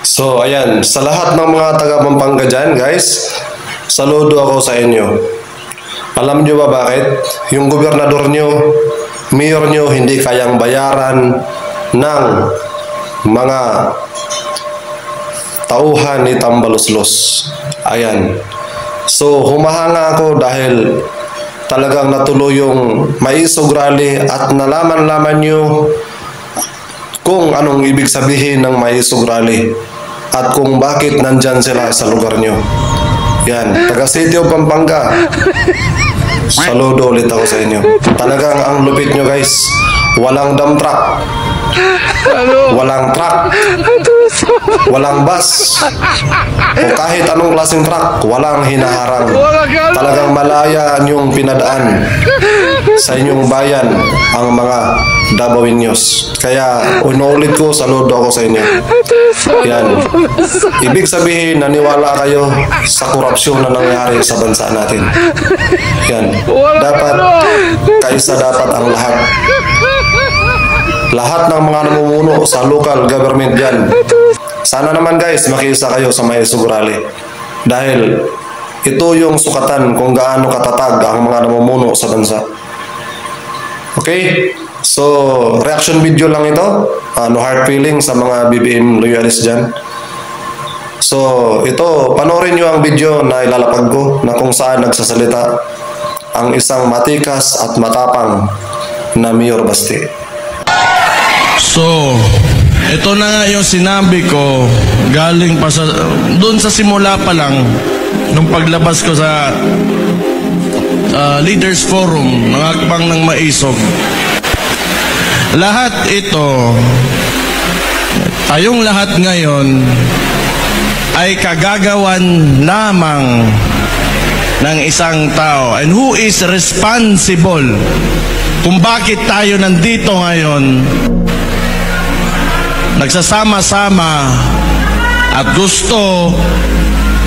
So, ayan, sa lahat ng mga taga Pampanga dyan, guys, saludo ako sa inyo. Alam nyo ba bakit? Yung gobernador nyo, mayor nyo, hindi kayang bayaran ng mga tauhan ni Tambaluslos. Ayan. So, humahanga ako dahil talagang natuloy yung Maisog Rally at nalaman-laman nyo kung anong ibig sabihin ng Maisog Rally at kung bakit nandyan sila sa lugar nyo. Yan, taga City of Pampanga. Saludo ulit ako sa inyo. Talagang ang lupit nyo, guys. Walang dump truck. Walang truck. Walang bus. O kahit anong klaseng truck, walang hinaharang. Talagang malaya yung pinadaan sa inyong bayan ang mga Dabawenyos. Kaya unuulit ko, saludo ako sa inyo. Yan. Ibig sabihin, naniwala kayo sa korupsyon na nangyari sa bansa natin. Yan. Dapat, kaisa dapat ang lahat. Lahat ng mga namumuno sa local government dyan. Sana naman guys, makiisa kayo sa Maisog Rally. Dahil ito yung sukatan kung gaano katatag ang mga namumuno sa bansa. Okay? So, reaction video lang ito. No hard feeling sa mga BBM loyalists dyan. So, ito, panoorin nyo ang video na ilalapag ko na kung saan nagsasalita ang isang matikas at matapang na Mayor Basti. So, ito na nga yung sinabi ko galing pa sa doon sa simula pa lang nung paglabas ko sa Leaders Forum ng Hakbang ng Maisog. Lahat ito, tayong lahat ngayon ay kagagawan lamang ng isang tao, and who is responsible kung bakit tayo nandito ngayon nagsasama-sama at gusto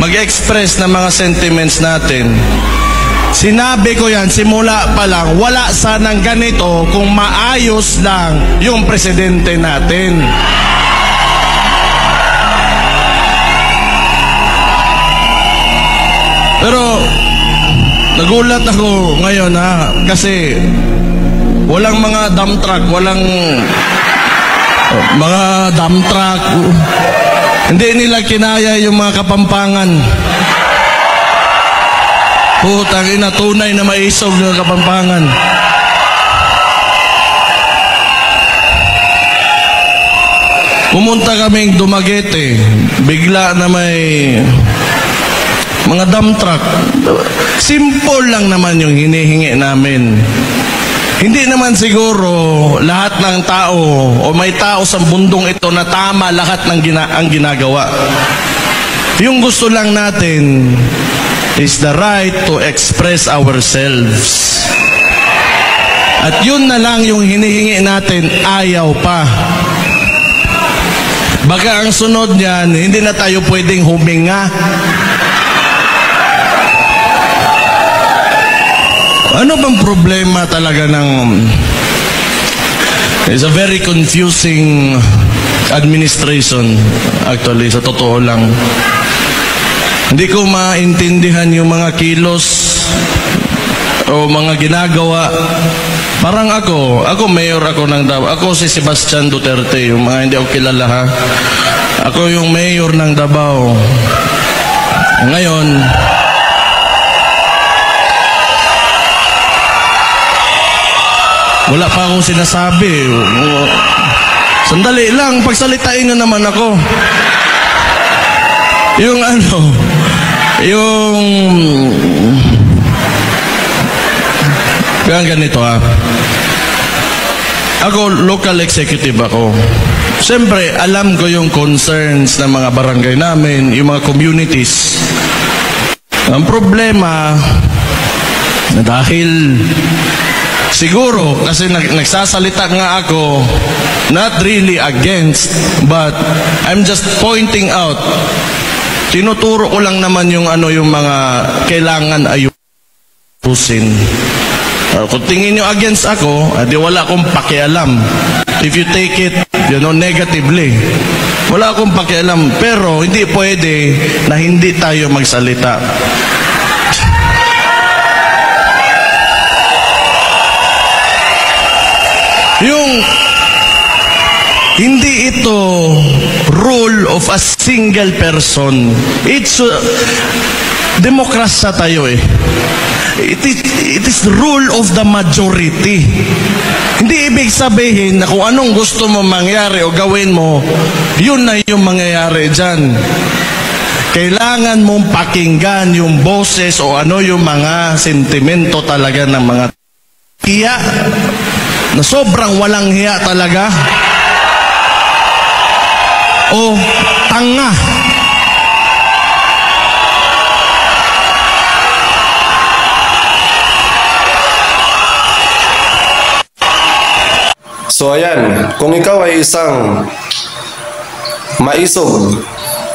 mag-express ng mga sentiments natin. Sinabi ko yan, simula pa lang, wala sanang ganito kung maayos lang yung presidente natin. Pero nagulat ako ngayon kasi walang mga dump truck, walang mga dump truck. Hindi nila kinaya yung mga Kapampangan. Putang ina, tunay na maisog ng Kapampangan. Pumunta kaming Dumaguete, bigla na may mga dump truck. Simple lang naman yung hinihingi namin. Hindi naman siguro lahat ng tao o may tao sa mundong ito na tama lahat ng ang ginagawa. Yung gusto lang natin is the right to express ourselves. At yun na lang yung hinihingi natin, ayaw pa. Baka ang sunod niyan, hindi na tayo pwedeng huminga. Ano bang problema talaga ng... It's a very confusing administration, actually, sa totoo lang. Hindi ko maintindihan yung mga kilos o mga ginagawa. Parang ako mayor ako ng Davao. Ako si Sebastian Duterte, yung mga hindi ako kilala ha. Ako yung mayor ng Davao. Ngayon, wala pa akong sinasabi. Sandali lang, pagsalitain na naman ako. Yung ganito Ako, local executive ako. Siyempre, alam ko yung concerns ng mga barangay namin, yung mga communities. Ang problema, na dahil siguro, kasi nagsasalita nga ako, not really against, but I'm just pointing out, tinuturo ko lang naman yung yung mga kailangan ayusin. Kung tingin nyo against ako, di wala akong pakialam. If you take it, negatively. Wala akong pakialam. Pero hindi pwede na hindi tayo magsalita. Hindi ito rule of a single person. It's demokrasya tayo eh. It is rule of the majority. Hindi ibig sabihin na kung anong gusto mo mangyari o gawin mo, yun na yung mangyayari dyan. Kailangan mong pakinggan yung boses o ano yung mga sentimento talaga ng mga hiya na sobrang walang hiya talaga o tanga. So ayan, kung ikaw ay isang maisog,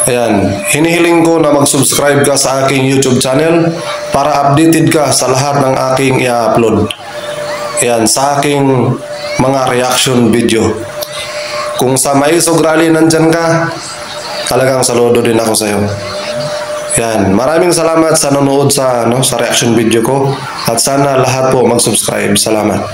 ayan, hinihiling ko na mag-subscribe ka sa aking YouTube channel para updated ka sa lahat ng aking i-upload. Ayan, sa aking mga reaction video. Kung sa maisog rally nandyan ka, talagang saludo din ako sa iyo. Ayan, maraming salamat sa nanonood sa reaction video ko at sana lahat po mag-subscribe. Salamat.